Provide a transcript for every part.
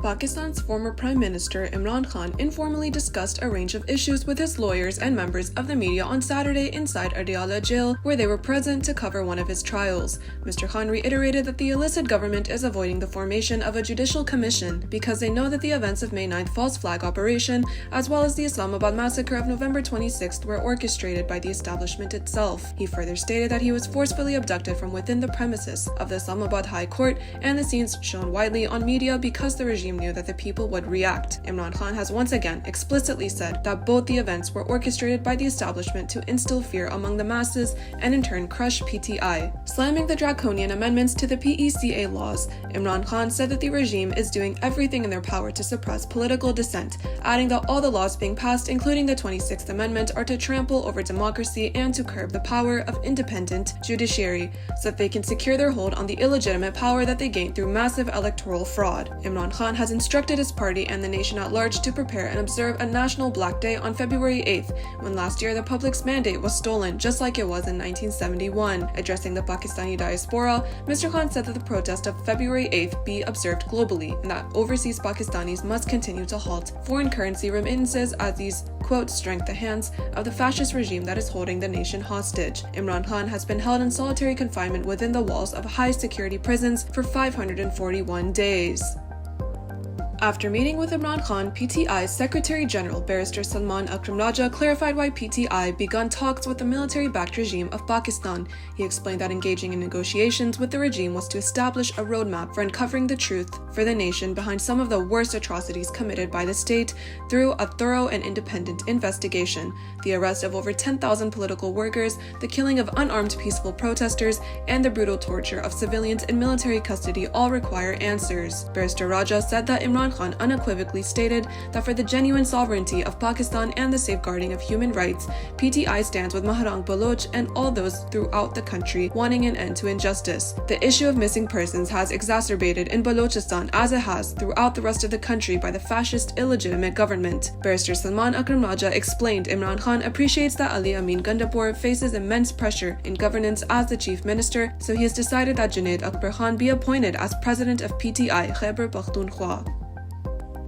Pakistan's former Prime Minister Imran Khan informally discussed a range of issues with his lawyers and members of the media on Saturday inside Adiala jail, where they were present to cover one of his trials. Mr. Khan reiterated that the illicit government is avoiding the formation of a judicial commission because they know that the events of May 9th false flag operation, as well as the Islamabad massacre of November 26th, were orchestrated by the establishment itself. He further stated that he was forcefully abducted from within the premises of the Islamabad High Court, and the scenes shown widely on media because the regime knew that the people would react. Imran Khan has once again explicitly said that both the events were orchestrated by the establishment to instill fear among the masses and in turn crush PTI. Slamming the draconian amendments to the PECA laws, Imran Khan said that the regime is doing everything in their power to suppress political dissent, adding that all the laws being passed, including the 26th Amendment, are to trample over democracy and to curb the power of independent judiciary so that they can secure their hold on the illegitimate power that they gained through massive electoral fraud. Imran Khan has instructed his party and the nation at large to prepare and observe a National Black Day on February 8th, when last year the public's mandate was stolen, just like it was in 1971. Addressing the Pakistani diaspora, Mr. Khan said that the protest of February 8th be observed globally and that overseas Pakistanis must continue to halt foreign currency remittances as these, quote, strengthen the hands of the fascist regime that is holding the nation hostage. Imran Khan has been held in solitary confinement within the walls of high-security prisons for 541 days. After meeting with Imran Khan, PTI's Secretary General Barrister Salman Akram Raja clarified why PTI begun talks with the military-backed regime of Pakistan. He explained that engaging in negotiations with the regime was to establish a roadmap for uncovering the truth for the nation behind some of the worst atrocities committed by the state through a thorough and independent investigation. The arrest of over 10,000 political workers, the killing of unarmed peaceful protesters, and the brutal torture of civilians in military custody all require answers. Barrister Raja said that Imran Khan unequivocally stated that for the genuine sovereignty of Pakistan and the safeguarding of human rights, PTI stands with Mahrang Baloch and all those throughout the country wanting an end to injustice. The issue of missing persons has exacerbated in Balochistan as it has throughout the rest of the country by the fascist illegitimate government. Barrister Salman Akram Raja explained Imran Khan appreciates that Ali Amin Gandapur faces immense pressure in governance as the chief minister, so he has decided that Junaid Akbar Khan be appointed as president of PTI Khyber Pakhtunkhwa.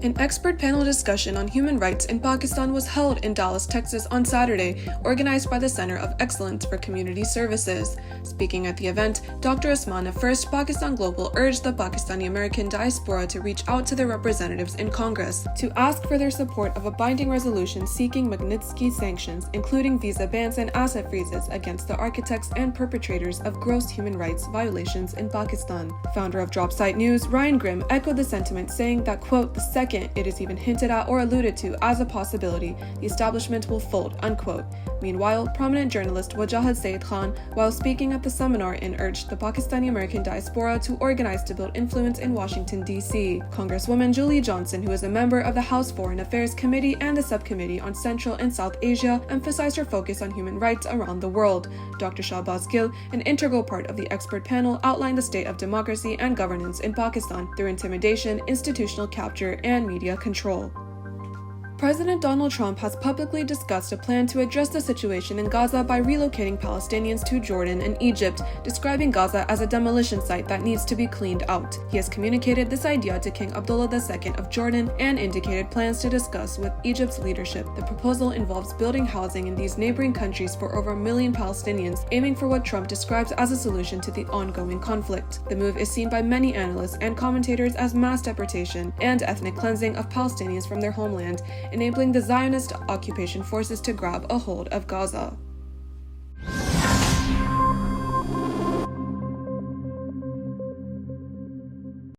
An expert panel discussion on human rights in Pakistan was held in Dallas, Texas on Saturday, organized by the Center of Excellence for Community Services. Speaking at the event, Dr. Asmana First, Pakistan Global, urged the Pakistani American diaspora to reach out to their representatives in Congress to ask for their support of a binding resolution seeking Magnitsky sanctions, including visa bans and asset freezes against the architects and perpetrators of gross human rights violations in Pakistan. Founder of Dropsite News, Ryan Grimm, echoed the sentiment, saying that, quote, the second it is even hinted at or alluded to as a possibility, the establishment will fold, unquote. Meanwhile, prominent journalist Wajahat Saeed Khan, while speaking at the seminar, urged the Pakistani American diaspora to organize to build influence in Washington, D.C. Congresswoman Julie Johnson, who is a member of the House Foreign Affairs Committee and the Subcommittee on Central and South Asia, emphasized her focus on human rights around the world. Dr. Shahbaz Gill, an integral part of the expert panel, outlined the state of democracy and governance in Pakistan through intimidation, institutional capture, and media control. President Donald Trump has publicly discussed a plan to address the situation in Gaza by relocating Palestinians to Jordan and Egypt, describing Gaza as a demolition site that needs to be cleaned out. He has communicated this idea to King Abdullah II of Jordan and indicated plans to discuss with Egypt's leadership. The proposal involves building housing in these neighboring countries for over 1 million Palestinians, aiming for what Trump describes as a solution to the ongoing conflict. The move is seen by many analysts and commentators as mass deportation and ethnic cleansing of Palestinians from their homeland, enabling the Zionist occupation forces to grab a hold of Gaza.